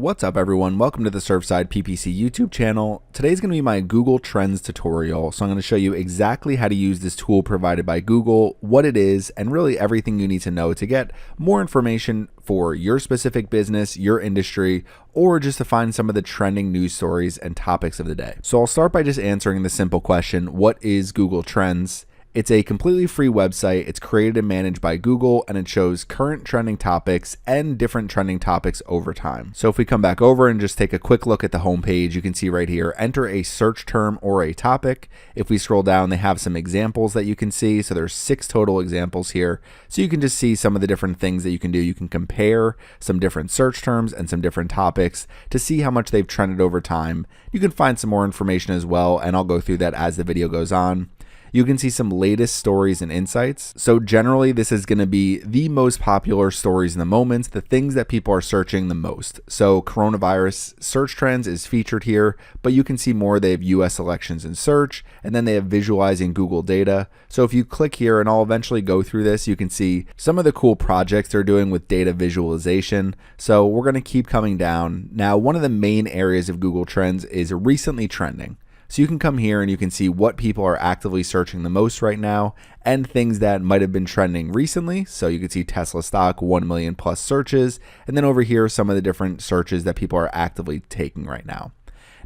What's up everyone, welcome to the Surfside PPC YouTube channel. Today's going to be my Google Trends tutorial, so I'm going to show you exactly how to use this tool provided by Google, what it is, and really everything you need to know to get more information for your specific business, your industry, or just to find some of the trending news stories and topics of the day. So I'll start by just answering the simple question, what is Google Trends? It's a completely free website. It's created and managed by Google, and it shows current trending topics and different trending topics over time. So if we come back over and just take a quick look at the homepage, you can see right here, enter a search term or a topic. If we scroll down, they have some examples that you can see. So there's 6 total examples here. So you can just see some of the different things that you can do. You can compare some different search terms and some different topics to see how much they've trended over time. You can find some more information as well, and I'll go through that as the video goes on. You can see some latest stories and insights. So generally, this is going to be the most popular stories in the moment, the things that people are searching the most. So coronavirus search trends is featured here, but you can see more. They have US elections in search, and then they have visualizing Google data. So if you click here, and I'll eventually go through this, you can see some of the cool projects they're doing with data visualization. So we're going to keep coming down. Now, one of the main areas of Google Trends is recently trending. So you can come here and you can see what people are actively searching the most right now and things that might have been trending recently. So you can see Tesla stock, 1 million plus searches. And then over here, some of the different searches that people are actively taking right now.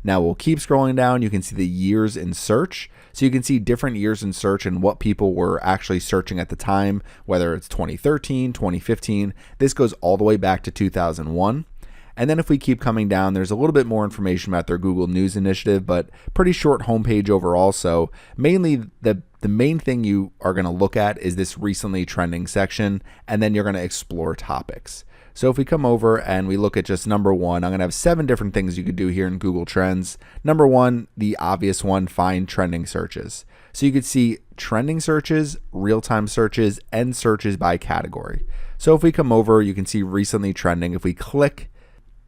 Now we'll keep scrolling down. You can see the years in search. So you can see different years in search and what people were actually searching at the time, whether it's 2013, 2015. This goes all the way back to 2001. And then if we keep coming down, there's a little bit more information about their Google News initiative, but pretty short homepage overall. So mainly the main thing you are going to look at is this recently trending section, and then you're going to explore topics. So if we come over and we look at just number 1, I'm going to have 7 different things you could do here in Google Trends. Number 1, the obvious one, find trending searches. So you could see trending searches, real-time searches, and searches by category. So if we come over, you can see recently trending. If we click,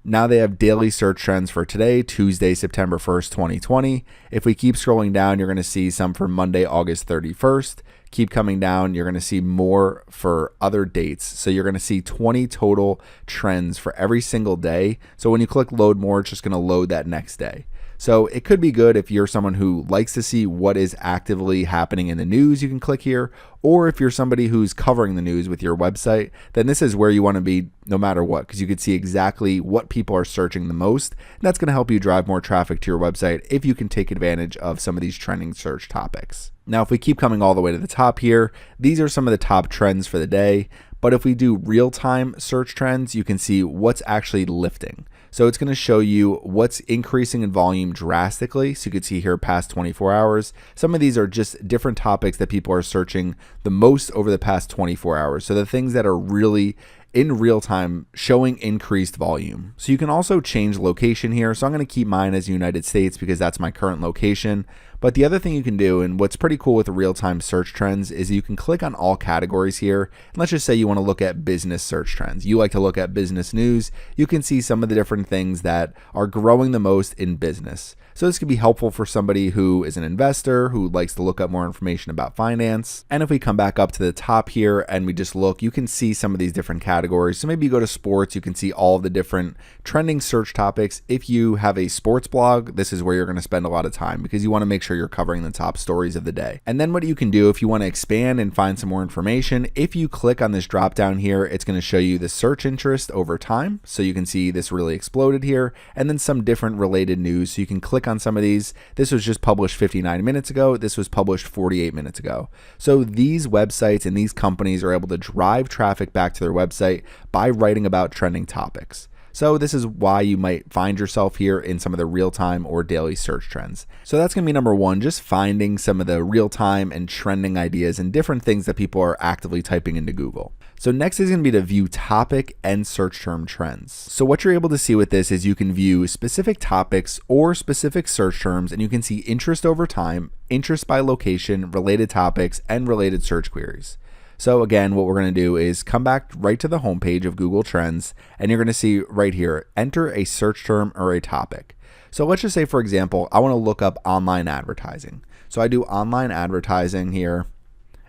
now they have daily search trends for today, Tuesday, September 1st, 2020. If we keep scrolling down, you're going to see some for Monday, August 31st. Keep coming down, you're going to see more for other dates. So you're going to see 20 total trends for every single day. So when you click load more, it's just going to load that next day. So it could be good if you're someone who likes to see what is actively happening in the news, you can click here. Or if you're somebody who's covering the news with your website, then this is where you want to be no matter what, because you can see exactly what people are searching the most. And that's going to help you drive more traffic to your website if you can take advantage of some of these trending search topics. Now, if we keep coming all the way to the top here, these are some of the top trends for the day. But if we do real-time search trends, you can see what's actually lifting. So it's going to show you what's increasing in volume drastically. So you can see here past 24 hours. Some of these are just different topics that people are searching the most over the past 24 hours. So the things that are really in real time showing increased volume. So you can also change location here. So I'm going to keep mine as United States because that's my current location. But the other thing you can do, and what's pretty cool with the real-time search trends, is you can click on all categories here. And let's just say you want to look at business search trends. You like to look at business news. You can see some of the different things that are growing the most in business. So this could be helpful for somebody who is an investor, who likes to look up more information about finance. And if we come back up to the top here and we just look, you can see some of these different categories. So maybe you go to sports, you can see all of the different trending search topics. If you have a sports blog, this is where you're going to spend a lot of time because you want to make sure you're covering the top stories of the day. And then what you can do if you want to expand and find some more information, if you click on this drop down here, it's going to show you the search interest over time. So you can see this really exploded here, and then some different related news. So you can click on some of these. This was just published 59 minutes ago. This was published 48 minutes ago. So these websites and these companies are able to drive traffic back to their website by writing about trending topics. So this is why you might find yourself here in some of the real-time or daily search trends. So that's going to be number 1, just finding some of the real-time and trending ideas and different things that people are actively typing into Google. So next is going to be to view topic and search term trends. So what you're able to see with this is you can view specific topics or specific search terms, and you can see interest over time, interest by location, related topics, and related search queries. So again, what we're going to do is come back right to the homepage of Google Trends, and you're going to see right here, enter a search term or a topic. So let's just say, for example, I want to look up online advertising. So I do online advertising here,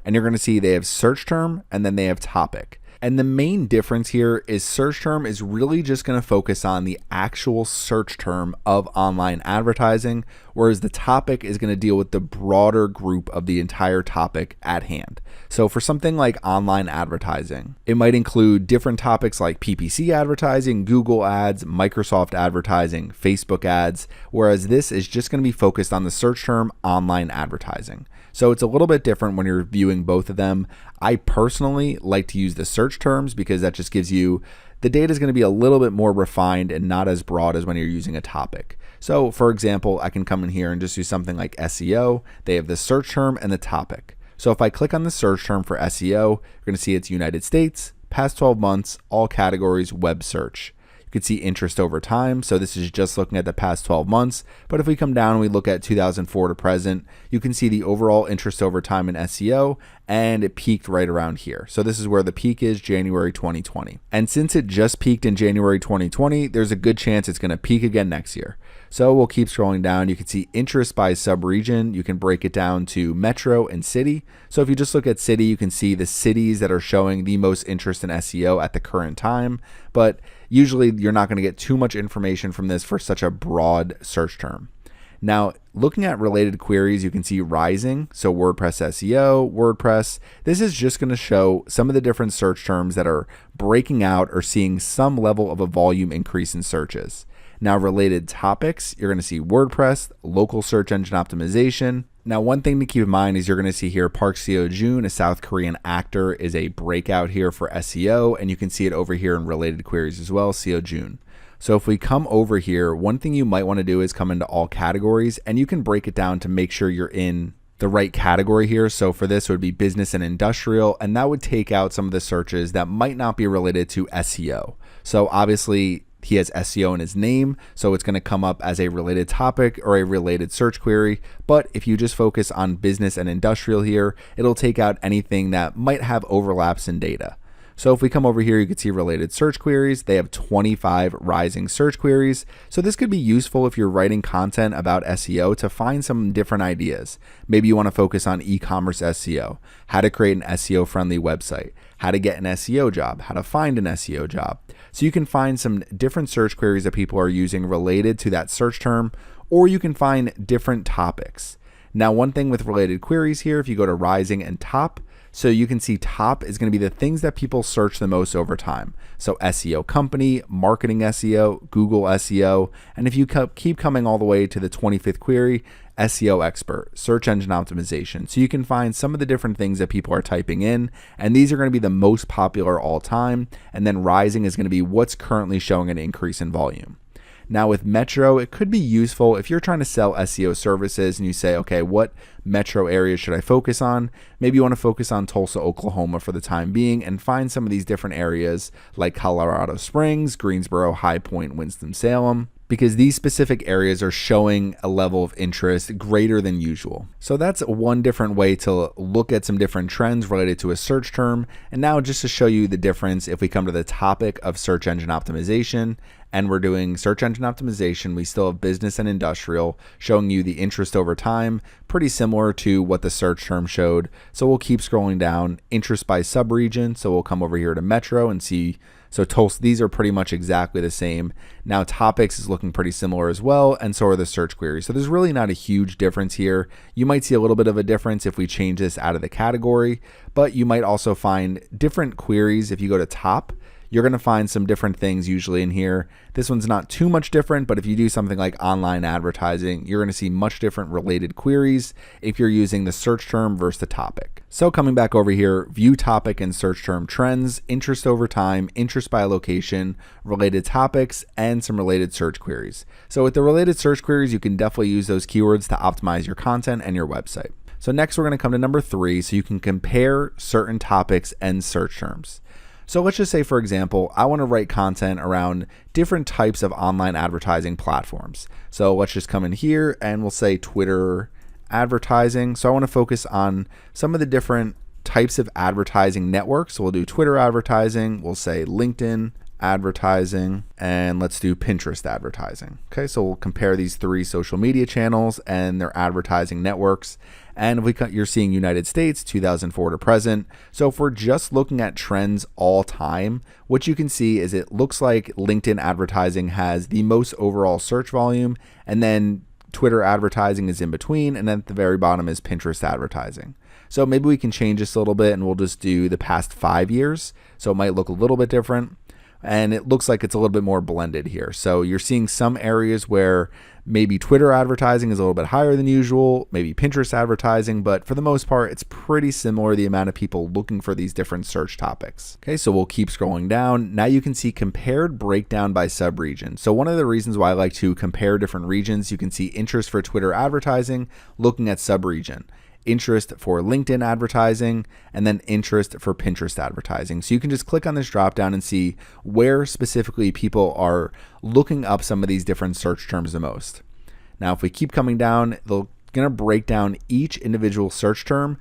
and you're going to see they have search term and then they have topic. And the main difference here is search term is really just going to focus on the actual search term of online advertising, whereas the topic is going to deal with the broader group of the entire topic at hand. So for something like online advertising, it might include different topics like PPC advertising, Google ads, Microsoft advertising, Facebook ads, whereas this is just going to be focused on the search term online advertising. So it's a little bit different when you're viewing both of them. I personally like to use the search terms because that just gives you, the data is going to be a little bit more refined and not as broad as when you're using a topic. So for example, I can come in here and just do something like SEO. They have the search term and the topic. So if I click on the search term for SEO, you're going to see it's United States, past 12 months, all categories, web search. You can see interest over time. So this is just looking at the past 12 months. But if we come down and we look at 2004 to present, you can see the overall interest over time in SEO, and it peaked right around here. So this is where the peak is, January 2020. And since it just peaked in January 2020, there's a good chance it's going to peak again next year. So we'll keep scrolling down. You can see interest by sub-region. You can break it down to metro and city. So if you just look at city, you can see the cities that are showing the most interest in SEO at the current time. But usually you're not going to get too much information from this for such a broad search term. Now, looking at related queries, you can see rising. So WordPress SEO, WordPress. This is just going to show some of the different search terms that are breaking out or seeing some level of a volume increase in searches. Now, related topics, you're going to see WordPress, local search engine optimization. Now, one thing to keep in mind is you're going to see here Park Seo-joon, a South Korean actor, is a breakout here for SEO, and you can see it over here in related queries as well, Seo-joon. So if we come over here, one thing you might want to do is come into all categories, and you can break it down to make sure you're in the right category here. So for this, it would be business and industrial, and that would take out some of the searches that might not be related to SEO. So obviously, he has SEO in his name, so it's going to come up as a related topic or a related search query. But if you just focus on business and industrial here, it'll take out anything that might have overlaps in data. So if we come over here, you can see related search queries. They have 25 rising search queries. So this could be useful if you're writing content about SEO to find some different ideas. Maybe you want to focus on e-commerce SEO, how to create an SEO friendly website, how to get an SEO job, how to find an SEO job. So you can find some different search queries that people are using related to that search term, or you can find different topics. Now, one thing with related queries here, if you go to rising and top, so you can see top is going to be the things that people search the most over time. So SEO company, marketing SEO, Google SEO, and if you keep coming all the way to the 25th query, SEO expert, search engine optimization. So you can find some of the different things that people are typing in, and these are going to be the most popular all time. And then rising is going to be what's currently showing an increase in volume. Now with metro, it could be useful if you're trying to sell SEO services and you say, okay, what metro areas should I focus on? Maybe you want to focus on Tulsa, Oklahoma for the time being and find some of these different areas like Colorado Springs, Greensboro, High Point, Winston-Salem, because these specific areas are showing a level of interest greater than usual. So that's one different way to look at some different trends related to a search term. And now just to show you the difference, if we come to the topic of search engine optimization, and we're doing search engine optimization, we still have business and industrial showing you the interest over time, pretty similar to what the search term showed. So we'll keep scrolling down, interest by subregion. So we'll come over here to metro and see, so Tulsa, these are pretty much exactly the same. Now topics is looking pretty similar as well, and so are the search queries. So there's really not a huge difference here. You might see a little bit of a difference if we change this out of the category, but you might also find different queries. If you go to top, you're going to find some different things usually in here. This one's not too much different, but if you do something like online advertising, you're going to see much different related queries if you're using the search term versus the topic. So coming back over here, view topic and search term trends, interest over time, interest by location, related topics, and some related search queries. So with the related search queries, you can definitely use those keywords to optimize your content and your website. So next we're going to come to number 3, so you can compare certain topics and search terms. So let's just say, for example, I want to write content around different types of online advertising platforms. So let's just come in here and we'll say Twitter advertising. So I want to focus on some of the different types of advertising networks. So we'll do Twitter advertising. We'll say LinkedIn advertising, and let's do Pinterest advertising. Okay, so we'll compare these 3 social media channels and their advertising networks. And if you're seeing United States, 2004 to present. So if we're just looking at trends all time, what you can see is it looks like LinkedIn advertising has the most overall search volume, and then Twitter advertising is in between, and then at the very bottom is Pinterest advertising. So maybe we can change this a little bit and we'll just do the past 5 years. So it might look a little bit different. And it looks like it's a little bit more blended here. So you're seeing some areas where maybe Twitter advertising is a little bit higher than usual, maybe Pinterest advertising, but for the most part, it's pretty similar, the amount of people looking for these different search topics. Okay, so we'll keep scrolling down. Now you can see compared breakdown by sub-region. So one of the reasons why I like to compare different regions, you can see interest for Twitter advertising, looking at sub-region. Interest for LinkedIn advertising, and then interest for Pinterest advertising. So you can just click on this drop down and see where specifically people are looking up some of these different search terms the most. Now, if we keep coming down, they're going to break down each individual search term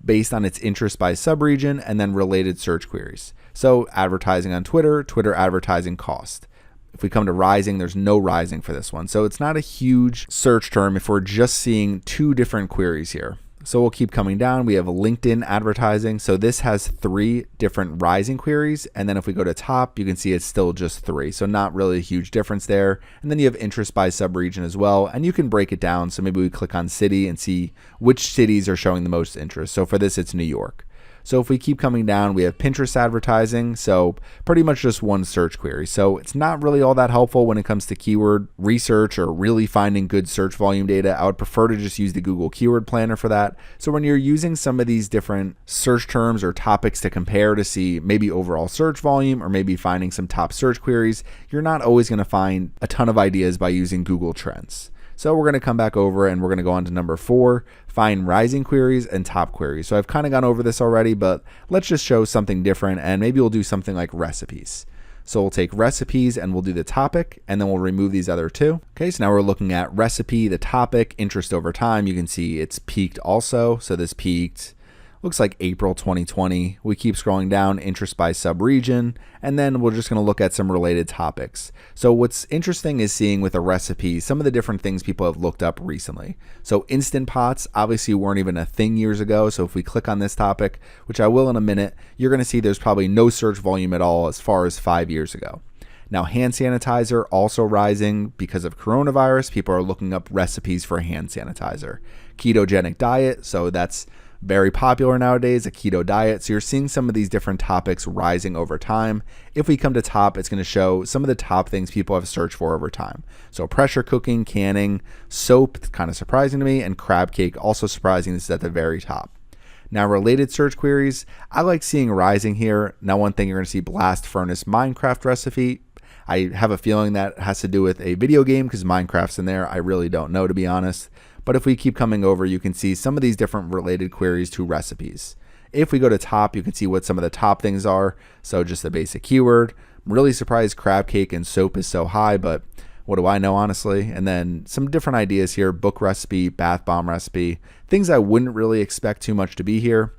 based on its interest by subregion and then related search queries. So advertising on Twitter, Twitter advertising cost. If we come to rising, there's no rising for this one. So it's not a huge search term if we're just seeing 2 different queries here. So we'll keep coming down. We have LinkedIn advertising. So this has 3 different rising queries. And then if we go to top, you can see it's still just 3. So not really a huge difference there. And then you have interest by subregion as well. And you can break it down. So maybe we click on city and see which cities are showing the most interest. So for this, it's New York. So if we keep coming down, we have Pinterest advertising. So pretty much just 1 search query. So it's not really all that helpful when it comes to keyword research or really finding good search volume data. I would prefer to just use the Google Keyword Planner for that. So when you're using some of these different search terms or topics to compare to see maybe overall search volume or maybe finding some top search queries, you're not always going to find a ton of ideas by using Google Trends. So we're going to come back over and we're going to go on to number 4, find rising queries and top queries. So I've kind of gone over this already, but let's just show something different and maybe we'll do something like recipes. So we'll take recipes and we'll do the topic and then we'll remove these other 2. Okay, so now we're looking at recipe, the topic, interest over time. You can see it's peaked also. So this peaked, looks like April 2020. We keep scrolling down, interest by sub-region, and then we're just going to look at some related topics. So what's interesting is seeing with a recipe some of the different things people have looked up recently. So Instant Pots obviously weren't even a thing years ago. So if we click on this topic, which I will in a minute, you're going to see there's probably no search volume at all as far as 5 years ago. Now, hand sanitizer also rising because of coronavirus. People are looking up recipes for hand sanitizer. Ketogenic diet, so that's very popular nowadays, a keto diet. So you're seeing some of these different topics rising over time. If we come to top, it's going to show some of the top things people have searched for over time. So pressure cooking, canning, soap, kind of surprising to me, and crab cake, also surprising. This is at the very top. Now, related search queries, I like seeing rising here. Now, one thing you're going to see blast furnace Minecraft recipe. I have a feeling that has to do with a video game because Minecraft's in there. I really don't know, to be honest. But if we keep coming over, you can see some of these different related queries to recipes. If we go to top, you can see what some of the top things are. So just a basic keyword. I'm really surprised crab cake and soap is so high, but what do I know, honestly? And then some different ideas here, book recipe, bath bomb recipe, things I wouldn't really expect too much to be here.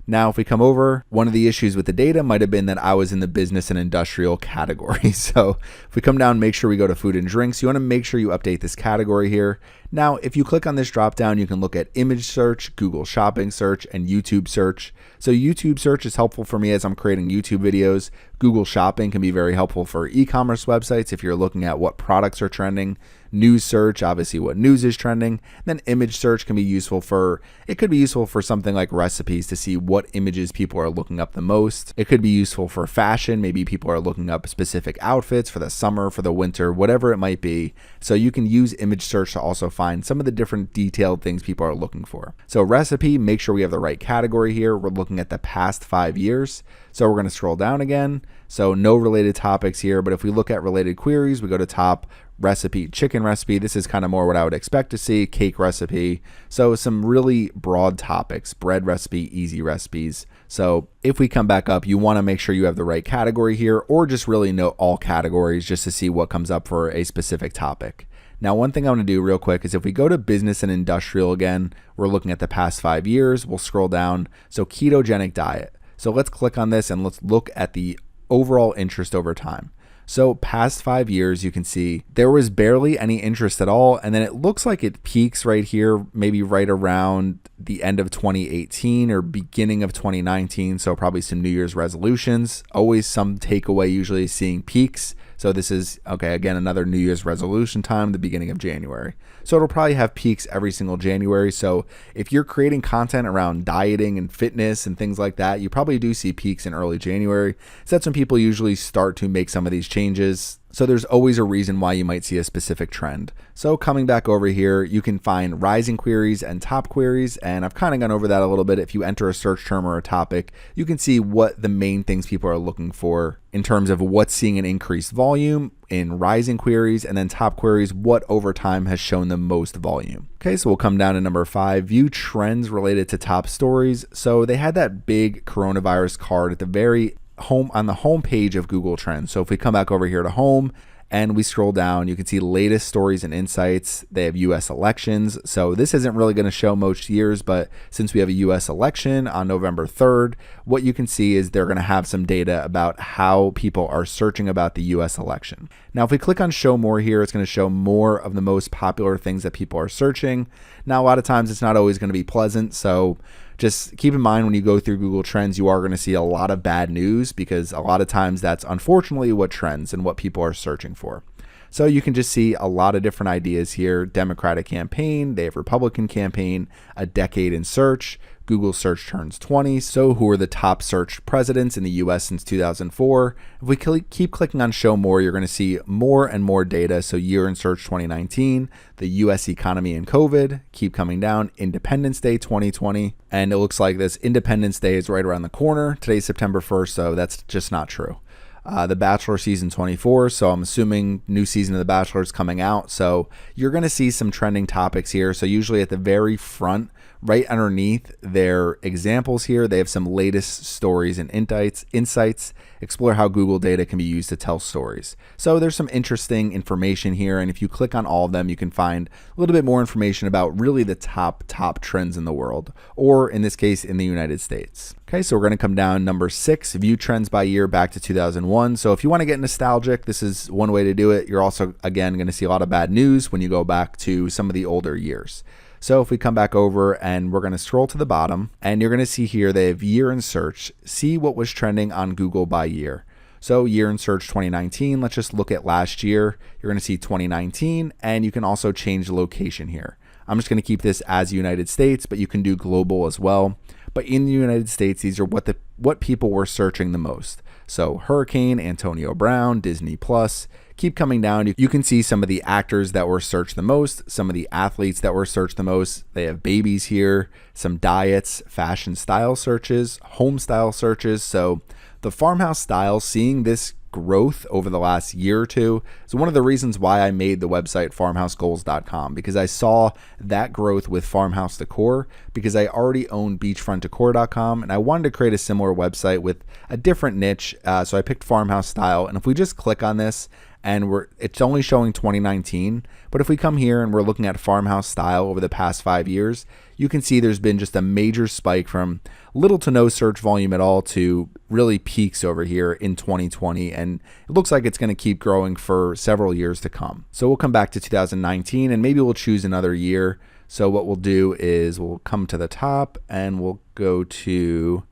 Now, if we come over, one of the issues with the data might have been that I was in the business and industrial category. So if we come down, make sure we go to food and drinks. You want to make sure you update this category here. Now, if you click on this drop down, you can look at image search, Google shopping search, and YouTube search. So YouTube search is helpful for me as I'm creating YouTube videos. Google shopping can be very helpful for e-commerce websites if you're looking at what products are trending. News search, obviously what news is trending. Then image search can be useful for, it could be useful for something like recipes to see what images people are looking up the most. It could be useful for fashion. Maybe people are looking up specific outfits for the summer, for the winter, whatever it might be. So you can use image search to also find some of the different detailed things people are looking for. So recipe, make sure we have the right category here. We're looking at the past 5 years. So we're going to scroll down again. So no related topics here, but if we look at related queries, we go to top, recipe, chicken recipe. This is kind of more what I would expect to see, cake recipe. So some really broad topics, bread recipe, easy recipes. So if we come back up, you want to make sure you have the right category here, or just really know all categories just to see what comes up for a specific topic. Now, one thing I want to do real quick is if we go to business and industrial again, we're looking at the past 5 years. We'll scroll down. So ketogenic diet. So let's click on this and let's look at the overall interest over time. So past 5 years, you can see there was barely any interest at all. And then it looks like it peaks right here, maybe right around the end of 2018 or beginning of 2019. So probably some New Year's resolutions, always some takeaway, usually seeing peaks. So this is, okay, again, another New Year's resolution time, the beginning of January. So it'll probably have peaks every single January. So if you're creating content around dieting and fitness and things like that, you probably do see peaks in early January. So that's when people usually start to make some of these changes. So there's always a reason why you might see a specific trend. So coming back over here, you can find rising queries and top queries. And I've kind of gone over that a little bit. If you enter a search term or a topic, you can see what the main things people are looking for in terms of what's seeing an increased volume in rising queries, and then top queries, what over time has shown the most volume. Okay, so we'll come down to number 5, view trends related to top stories. So they had that big coronavirus card at the very home on the home page of Google Trends. So if we come back over here to home and we scroll down, you can see latest stories and insights. They have US elections. So this isn't really going to show most years, but since we have a US election on November 3rd, what you can see is they're going to have some data about how people are searching about the US election. Now, if we click on show more here, it's going to show more of the most popular things that people are searching. Now, a lot of times it's not always going to be pleasant. So just keep in mind when you go through Google Trends, you are going to see a lot of bad news because a lot of times that's unfortunately what trends and what people are searching for. So you can just see a lot of different ideas here. Democratic campaign, they have Republican campaign, a decade in search, Google search turns 20. So who are the top searched presidents in the US since 2004? If we keep clicking on show more, you're going to see more and more data. So year in search 2019, the US economy and COVID, keep coming down, Independence Day 2020. And it looks like this Independence Day is right around the corner. Today's September 1st, so that's just not true. The Bachelor season 24, so I'm assuming new season of The Bachelor is coming out. So you're going to see some trending topics here. So usually at the very front, right underneath their examples here, they have some latest stories and insights, explore how Google data can be used to tell stories. So there's some interesting information here. And if you click on all of them, you can find a little bit more information about really the top trends in the world, or in this case, in the United States. Okay, so we're going to come down number 6, view trends by year back to 2001. So if you want to get nostalgic, this is one way to do it. You're also, again, going to see a lot of bad news when you go back to some of the older years. So if we come back over and we're going to scroll to the bottom, and you're going to see here they have year in search, see what was trending on Google by year. So year in search 2019, let's just look at last year. You're going to see 2019, and you can also change the location here. I'm just going to keep this as United States, but you can do global as well. But in the United States, these are what people were searching the most. So Hurricane, Antonio Brown, Disney Plus. Keep coming down. You can see some of the actors that were searched the most, some of the athletes that were searched the most. They have babies here, some diets, fashion style searches, home style searches. So the farmhouse style, seeing this growth over the last year or two is one of the reasons why I made the website farmhousegoals.com, because I saw that growth with farmhouse decor, because I already own beachfrontdecor.com and I wanted to create a similar website with a different niche. So I picked farmhouse style, and if we just click on this, and it's only showing 2019, but if we come here and we're looking at farmhouse style over the past 5 years, you can see there's been just a major spike from little to no search volume at all to really peaks over here in 2020, and it looks like it's going to keep growing for several years to come. So we'll come back to 2019 and maybe we'll choose another year. So what we'll do is we'll come to the top and we'll go to,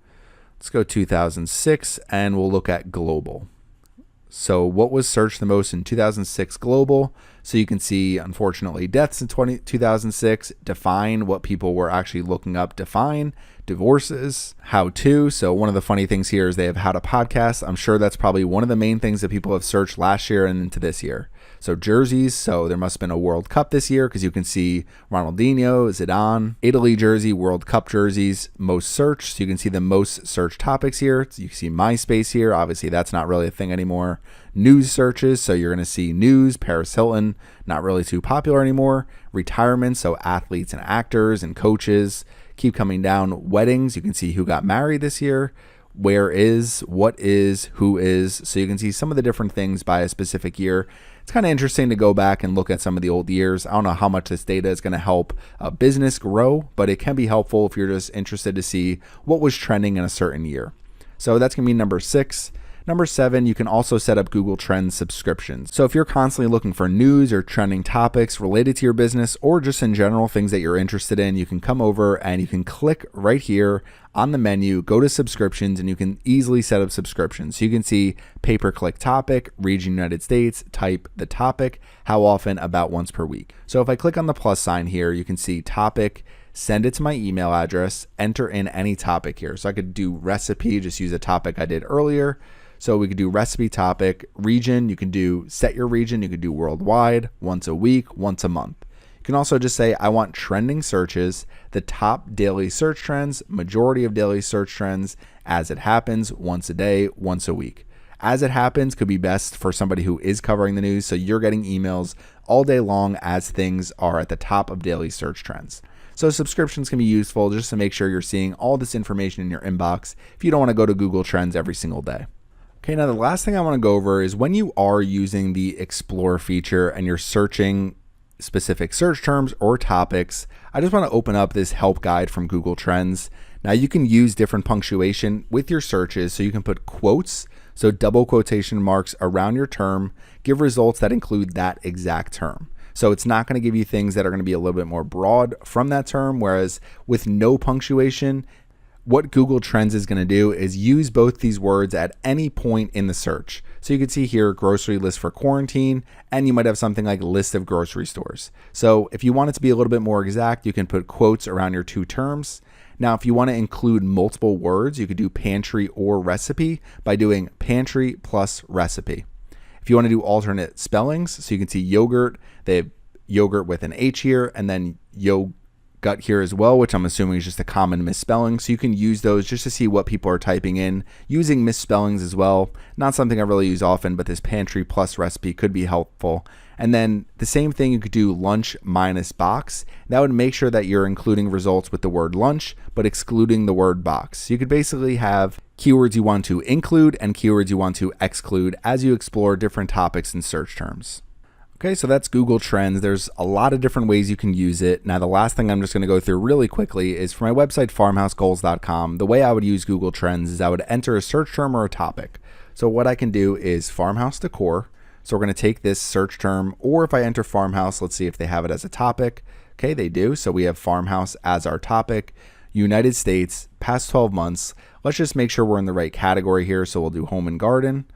let's go 2006, and we'll look at global. So what was searched the most in 2006 global? So you can see, unfortunately, deaths in 2006, define what people were actually looking up, define, divorces, how to. So one of the funny things here is they have how to podcast. I'm sure that's probably one of the main things that people have searched last year and into this year. So jerseys, so there must have been a World Cup this year because you can see Ronaldinho, Zidane, Italy jersey, World Cup jerseys, most searched. So you can see the most searched topics here. So you can see MySpace here. Obviously, that's not really a thing anymore. News searches, so you're going to see news, Paris Hilton, not really too popular anymore. Retirement, so athletes and actors and coaches. Keep coming down. Weddings, you can see who got married this year. Where is, what is, who is. So you can see some of the different things by a specific year. It's kind of interesting to go back and look at some of the old years. I don't know how much this data is going to help a business grow, but it can be helpful if you're just interested to see what was trending in a certain year. So that's going to be number 6. Number 7, you can also set up Google Trends subscriptions. So if you're constantly looking for news or trending topics related to your business or just in general things that you're interested in, you can come over and you can click right here on the menu, go to subscriptions, and you can easily set up subscriptions. So you can see pay-per-click topic, region United States, type the topic, how often, about once per week. So if I click on the plus sign here, you can see topic, send it to my email address, enter in any topic here. So I could do recipe, just use a topic I did earlier. So we could do recipe topic, region, you can do set your region, you could do worldwide, once a week, once a month. You can also just say, I want trending searches, the top daily search trends, majority of daily search trends, as it happens, once a day, once a week. As it happens could be best for somebody who is covering the news, so you're getting emails all day long as things are at the top of daily search trends. So subscriptions can be useful just to make sure you're seeing all this information in your inbox if you don't want to go to Google Trends every single day. Okay, now the last thing I want to go over is when you are using the Explore feature and you're searching specific search terms or topics, I just want to open up this help guide from Google Trends. Now you can use different punctuation with your searches, so you can put quotes, so double quotation marks around your term, give results that include that exact term. So it's not going to give you things that are going to be a little bit more broad from that term, whereas with no punctuation, what Google Trends is going to do is use both these words at any point in the search. So you can see here, grocery list for quarantine, and you might have something like list of grocery stores. So if you want it to be a little bit more exact, you can put quotes around your two terms. Now, if you want to include multiple words, you could do pantry or recipe by doing pantry plus recipe. If you want to do alternate spellings, so you can see yogurt, they have yogurt with an H here, and then yogurt here as well, which I'm assuming is just a common misspelling. So you can use those just to see what people are typing in, using misspellings as well. Not something I really use often, but this pantry plus recipe could be helpful. And then the same thing, you could do lunch minus box. That would make sure that you're including results with the word lunch, but excluding the word box. So you could basically have keywords you want to include and keywords you want to exclude as you explore different topics and search terms. Okay, so that's Google Trends. There's a lot of different ways you can use it. Now, the last thing I'm just going to go through really quickly is for my website, farmhousegoals.com. The way I would use Google Trends is I would enter a search term or a topic. So what I can do is farmhouse decor. So we're going to take this search term, or if I enter farmhouse, let's see if they have it as a topic. Okay, they do. So we have farmhouse as our topic. United States, past 12 months. Let's just make sure we're in the right category here. So we'll do home and garden.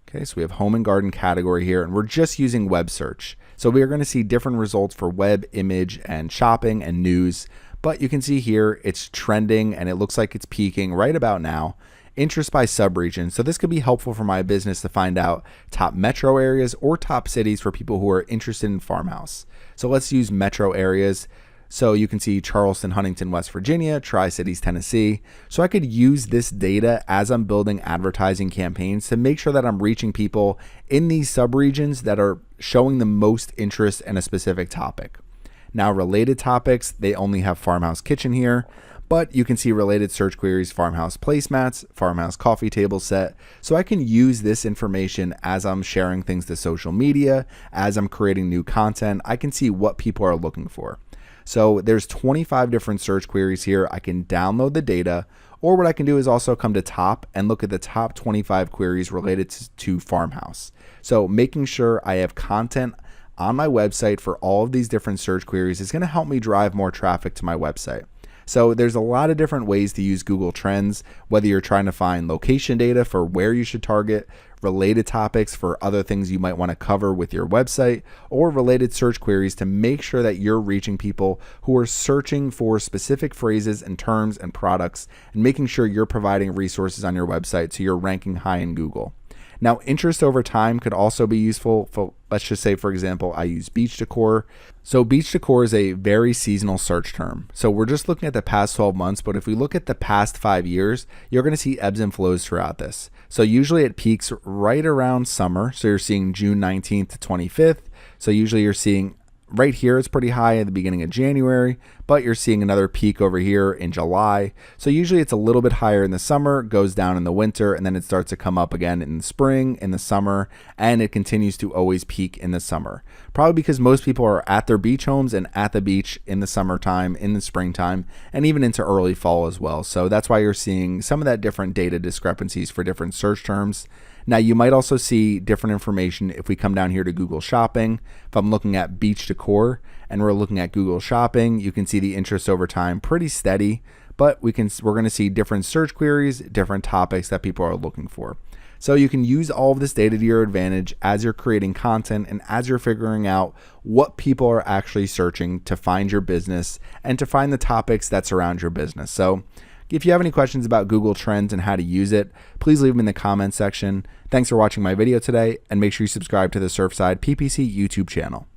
Okay, so we have home and garden category here, and we're just using web search. So we are going to see different results for web, image, and shopping and news. But you can see here it's trending and it looks like it's peaking right about now. Interest by subregion. So this could be helpful for my business to find out top metro areas or top cities for people who are interested in farmhouse. So let's use metro areas. So you can see Charleston, Huntington, West Virginia, Tri-Cities, Tennessee. So I could use this data as I'm building advertising campaigns to make sure that I'm reaching people in these subregions that are showing the most interest in a specific topic. Now, related topics, they only have farmhouse kitchen here, but you can see related search queries, farmhouse placemats, farmhouse coffee table set. So I can use this information as I'm sharing things to social media, as I'm creating new content. I can see what people are looking for. So there's 25 different search queries here. I can download the data, or what I can do is also come to top and look at the top 25 queries related to farmhouse. So making sure I have content on my website for all of these different search queries is going to help me drive more traffic to my website. So there's a lot of different ways to use Google Trends, whether you're trying to find location data for where you should target, related topics for other things you might want to cover with your website, or related search queries to make sure that you're reaching people who are searching for specific phrases and terms and products, and making sure you're providing resources on your website so you're ranking high in Google. Now, interest over time could also be useful for, let's just say, for example, I use beach decor. So beach decor is a very seasonal search term. So we're just looking at the past 12 months, but if we look at the past 5 years, you're going to see ebbs and flows throughout this. So usually it peaks right around summer. So you're seeing June 19th to 25th. So usually you're seeing right here, it's pretty high at the beginning of January, but you're seeing another peak over here in July. So usually it's a little bit higher in the summer, goes down in the winter, and then it starts to come up again in the spring, in the summer, and it continues to always peak in the summer. Probably because most people are at their beach homes and at the beach in the summertime, in the springtime, and even into early fall as well. So that's why you're seeing some of that different data discrepancies for different search terms. Now, you might also see different information if we come down here to Google Shopping. If I'm looking at beach decor and we're looking at Google Shopping, you can see the interest over time pretty steady, but we're going to see different search queries, different topics that people are looking for. So you can use all of this data to your advantage as you're creating content and as you're figuring out what people are actually searching to find your business and to find the topics that surround your business. So if you have any questions about Google Trends and how to use it, please leave them in the comments section. Thanks for watching my video today, and make sure you subscribe to the Surfside PPC YouTube channel.